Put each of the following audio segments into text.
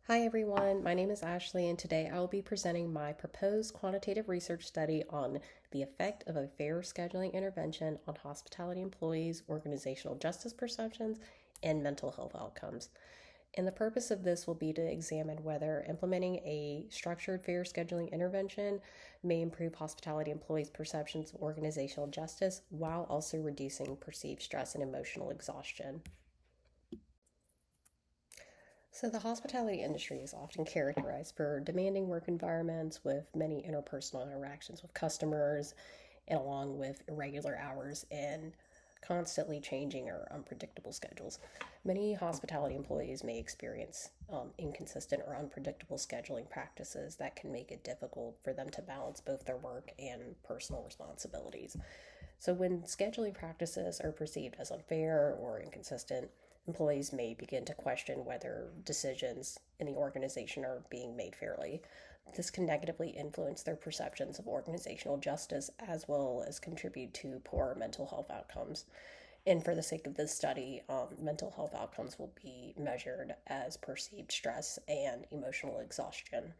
Hi everyone, my name is Ashley and today I will be presenting my proposed quantitative research study on the effect of a fair scheduling intervention on hospitality employees, organizational justice perceptions, and mental health outcomes. And the purpose of this will be to examine whether implementing a structured fair scheduling intervention may improve hospitality employees' perceptions of organizational justice while also reducing perceived stress and emotional exhaustion. So, the hospitality industry is often characterized for demanding work environments with many interpersonal interactions with customers, and along with irregular hours and constantly changing or unpredictable schedules. Many hospitality employees may experience inconsistent or unpredictable scheduling practices that can make it difficult for them to balance both their work and personal responsibilities. So, when scheduling practices are perceived as unfair or inconsistent, employees may begin to question whether decisions in the organization are being made fairly. This can negatively influence their perceptions of organizational justice as well as contribute to poor mental health outcomes. And for the sake of this study, mental health outcomes will be measured as perceived stress and emotional exhaustion.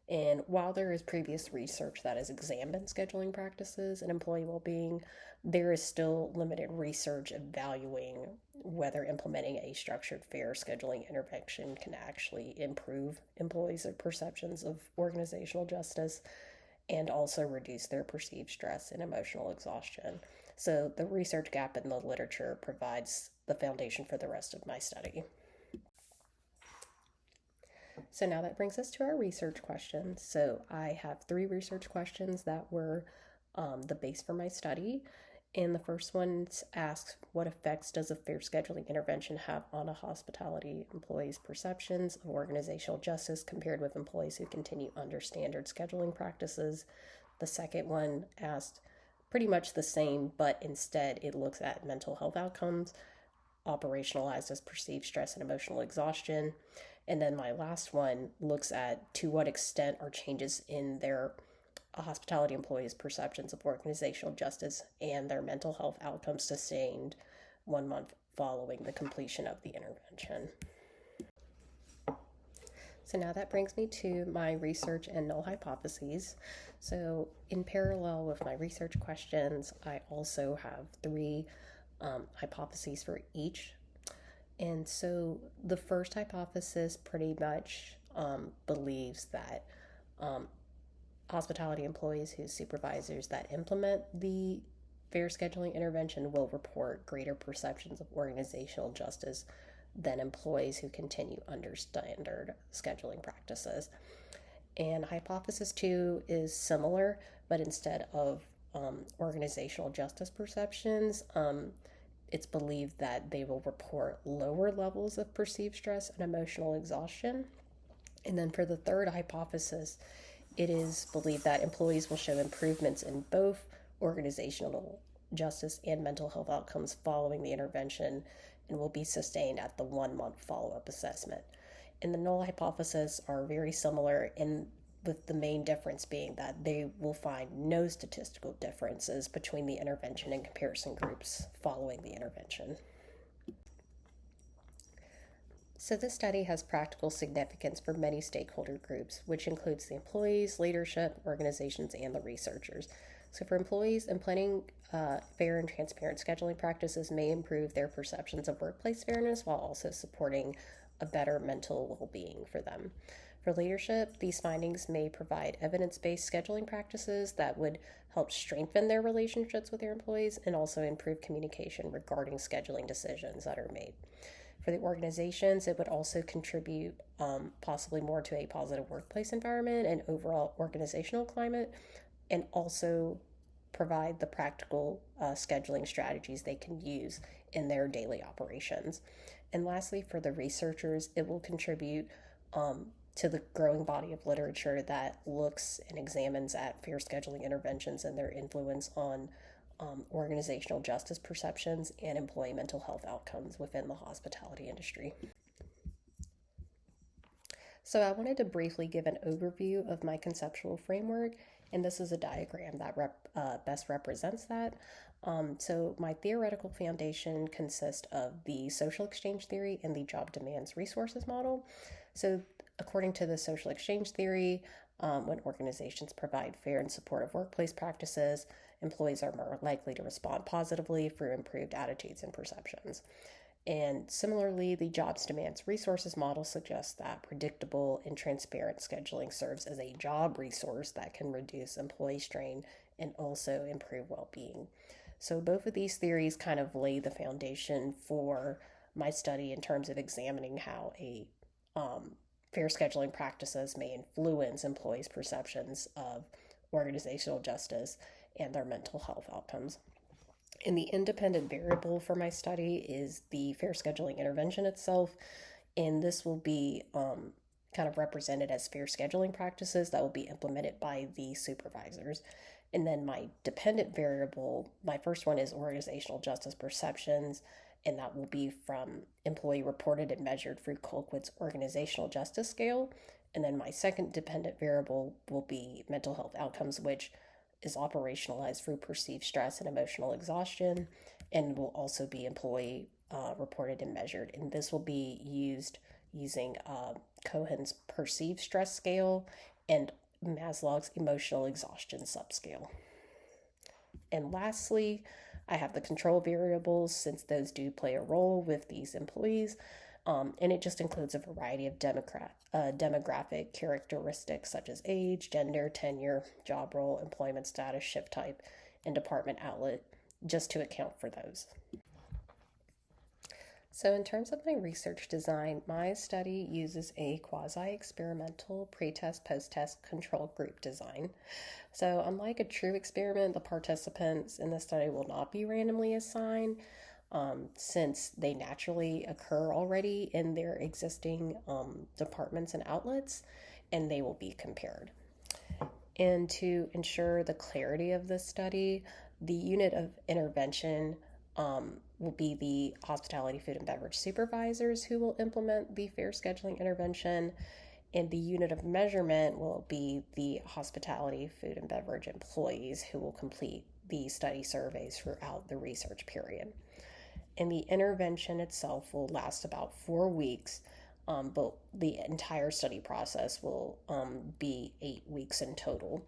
And while there is previous research that has examined scheduling practices and employee well being, there is still limited research evaluating whether implementing a structured, fair scheduling intervention can actually improve employees' perceptions of organizational justice and also reduce their perceived stress and emotional exhaustion. So, the research gap in the literature provides the foundation for the rest of my study. So now that brings us to our research questions. So I have three research questions that were the base for my study. And the first one asks, what effects does a fair scheduling intervention have on a hospitality employee's perceptions of organizational justice compared with employees who continue under standard scheduling practices? The second one asked pretty much the same, but instead it looks at mental health outcomes operationalized as perceived stress and emotional exhaustion. And then my last one looks at to what extent are changes in their hospitality employees' perceptions of organizational justice and their mental health outcomes sustained 1 month following the completion of the intervention. So now that brings me to my research and null hypotheses. So in parallel with my research questions, I also have three hypotheses for each. And so the first hypothesis pretty much believes that hospitality employees whose supervisors that implement the fair scheduling intervention will report greater perceptions of organizational justice than employees who continue under standard scheduling practices. And hypothesis 2 is similar, but instead of organizational justice perceptions, it's believed that they will report lower levels of perceived stress and emotional exhaustion. And then for the third hypothesis, it is believed that employees will show improvements in both organizational justice and mental health outcomes following the intervention and will be sustained at the 1 month follow-up assessment. And the null hypothesis are very similar with the main difference being that they will find no statistical differences between the intervention and comparison groups following the intervention. So this study has practical significance for many stakeholder groups, which includes the employees, leadership, organizations, and the researchers. So for employees, implementing fair and transparent scheduling practices may improve their perceptions of workplace fairness while also supporting a better mental well-being for them. For leadership, these findings may provide evidence-based scheduling practices that would help strengthen their relationships with their employees and also improve communication regarding scheduling decisions that are made. For the organizations, it would also contribute possibly more to a positive workplace environment and overall organizational climate, and also provide the practical scheduling strategies they can use in their daily operations. And lastly, for the researchers, it will contribute to the growing body of literature that looks and examines at fair scheduling interventions and their influence on organizational justice perceptions and employee mental health outcomes within the hospitality industry. So I wanted to briefly give an overview of my conceptual framework, and this is a diagram that best represents that. So my theoretical foundation consists of the social exchange theory and the job demands resources model. So According to the social exchange theory, when organizations provide fair and supportive workplace practices, employees are more likely to respond positively through improved attitudes and perceptions. And similarly, the jobs demands resources model suggests that predictable and transparent scheduling serves as a job resource that can reduce employee strain and also improve well being. So, both of these theories kind of lay the foundation for my study in terms of examining how a fair scheduling practices may influence employees' perceptions of organizational justice and their mental health outcomes. And the independent variable for my study is the fair scheduling intervention itself. And this will be kind of represented as fair scheduling practices that will be implemented by the supervisors. And then my dependent variable, my first one is organizational justice perceptions, and that will be from employee reported and measured through Colquitt's organizational justice scale. And then my second dependent variable will be mental health outcomes, which is operationalized through perceived stress and emotional exhaustion, and will also be employee reported and measured. And this will be used using Cohen's perceived stress scale and Maslow's emotional exhaustion subscale. And lastly, I have the control variables, since those do play a role with these employees. And it just includes a variety of demographic characteristics such as age, gender, tenure, job role, employment status, shift type, and department outlet, just to account for those. So in terms of my research design, my study uses a quasi-experimental pre-test, post-test control group design. So unlike a true experiment, the participants in the study will not be randomly assigned, since they naturally occur already in their existing departments and outlets, and they will be compared. And to ensure the clarity of this study, the unit of intervention will be the hospitality, food, and beverage supervisors who will implement the fair scheduling intervention, and the unit of measurement will be the hospitality, food, and beverage employees who will complete the study surveys throughout the research period. And the intervention itself will last about 4 weeks, but the entire study process will be 8 weeks in total.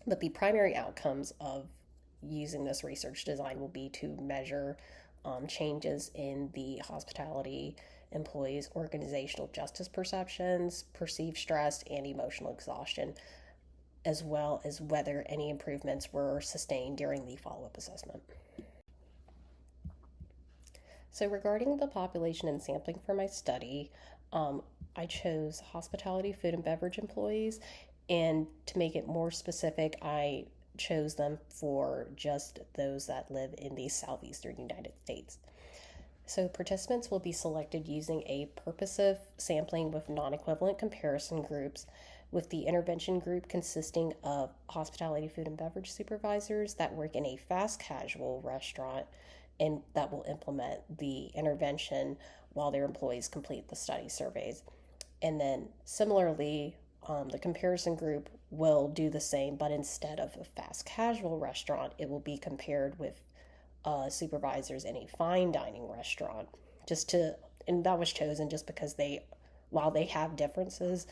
But the primary outcomes of using this research design will be to measure changes in the hospitality employees' organizational justice perceptions, perceived stress, and emotional exhaustion, as well as whether any improvements were sustained during the follow-up assessment. So regarding the population and sampling for my study, I chose hospitality, food, and beverage employees, and to make it more specific, I chose them for just those that live in the southeastern United States. So participants will be selected using a purposive sampling with non-equivalent comparison groups, with the intervention group consisting of hospitality, food, and beverage supervisors that work in a fast casual restaurant and that will implement the intervention while their employees complete the study surveys. And then similarly, the comparison group will do the same, but instead of a fast casual restaurant, it will be compared with supervisors in a fine dining restaurant. And that was chosen just because while they have differences,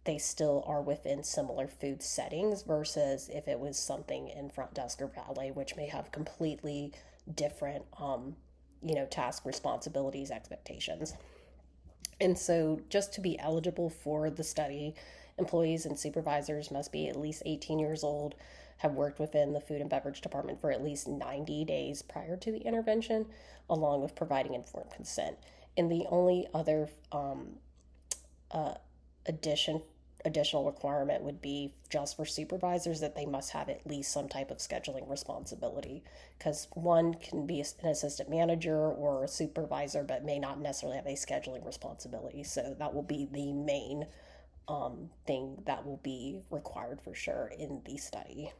they still are within similar food settings versus if it was something in front desk or valet, which may have completely different, task responsibilities, expectations. And so just to be eligible for the study, employees and supervisors must be at least 18 years old, have worked within the food and beverage department for at least 90 days prior to the intervention, along with providing informed consent. And the only other additional requirement would be just for supervisors that they must have at least some type of scheduling responsibility, because one can be an assistant manager or a supervisor but may not necessarily have a scheduling responsibility. So that will be the main thing that will be required for sure in the study.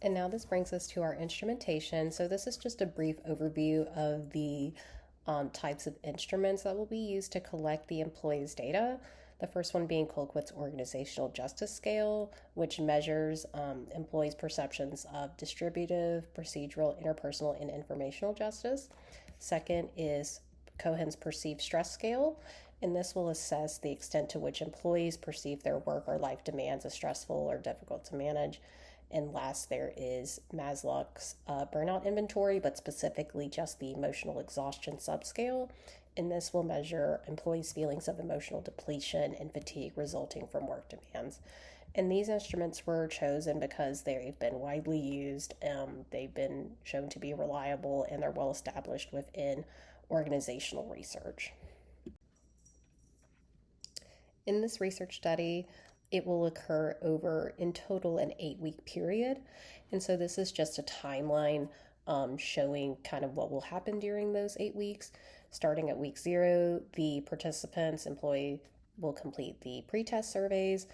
And now this brings us to our instrumentation. So this is just a brief overview of the types of instruments that will be used to collect the employees' data. The first one being Colquitt's Organizational Justice Scale, which measures employees' perceptions of distributive, procedural, interpersonal, and informational justice. Second is Cohen's Perceived Stress Scale, And this will assess the extent to which employees perceive their work or life demands as stressful or difficult to manage. And last, there is Maslow's burnout inventory, but specifically just the emotional exhaustion subscale. And this will measure employees' feelings of emotional depletion and fatigue resulting from work demands. And these instruments were chosen because they've been widely used, they've been shown to be reliable, and they're well established within organizational research. In this research study, it will occur over, in total, an 8-week period. And so this is just a timeline showing kind of what will happen during those 8 weeks. Starting at week 0, the participants, employee, will complete the pretest surveys.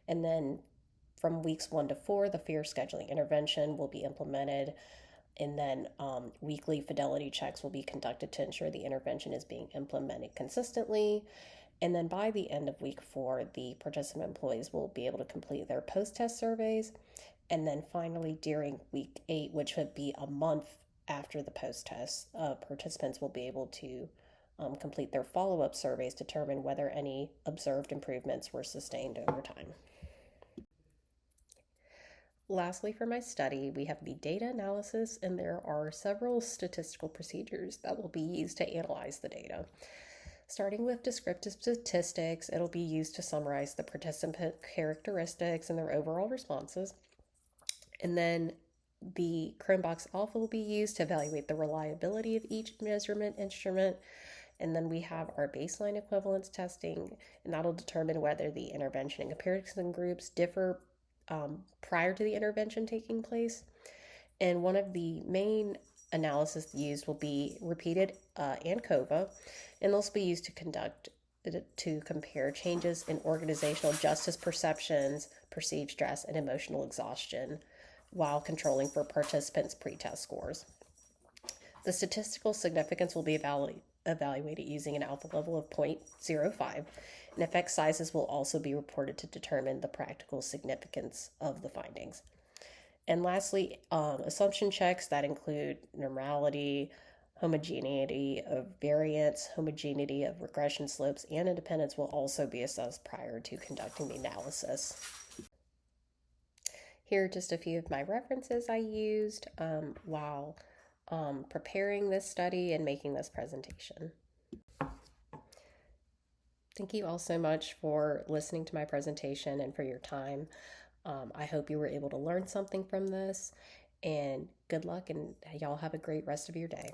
And then from weeks 1 to 4, the fear scheduling intervention will be implemented. And then weekly fidelity checks will be conducted to ensure the intervention is being implemented consistently. And then by the end of week 4, the participant employees will be able to complete their post-test surveys. And then finally, during week 8, which would be a month after the post-test, participants will be able to complete their follow-up surveys to determine whether any observed improvements were sustained over time. Lastly, for my study, we have the data analysis, and there are several statistical procedures that will be used to analyze the data. Starting with descriptive statistics, it'll be used to summarize the participant characteristics and their overall responses. And then the Cronbox alpha will be used to evaluate the reliability of each measurement instrument. And then we have our baseline equivalence testing, and that'll determine whether the intervention and comparison groups differ prior to the intervention taking place. And one of the main analysis used will be repeated ANCOVA, and those will be used to compare changes in organizational justice perceptions, perceived stress, and emotional exhaustion while controlling for participants' pretest scores. The statistical significance will be evaluated using an alpha level of 0.05, and effect sizes will also be reported to determine the practical significance of the findings. And lastly, assumption checks that include normality, homogeneity of variance, homogeneity of regression slopes, and independence will also be assessed prior to conducting the analysis. Here are just a few of my references I used while preparing this study and making this presentation. Thank you all so much for listening to my presentation and for your time. I hope you were able to learn something from this, and good luck, and y'all have a great rest of your day.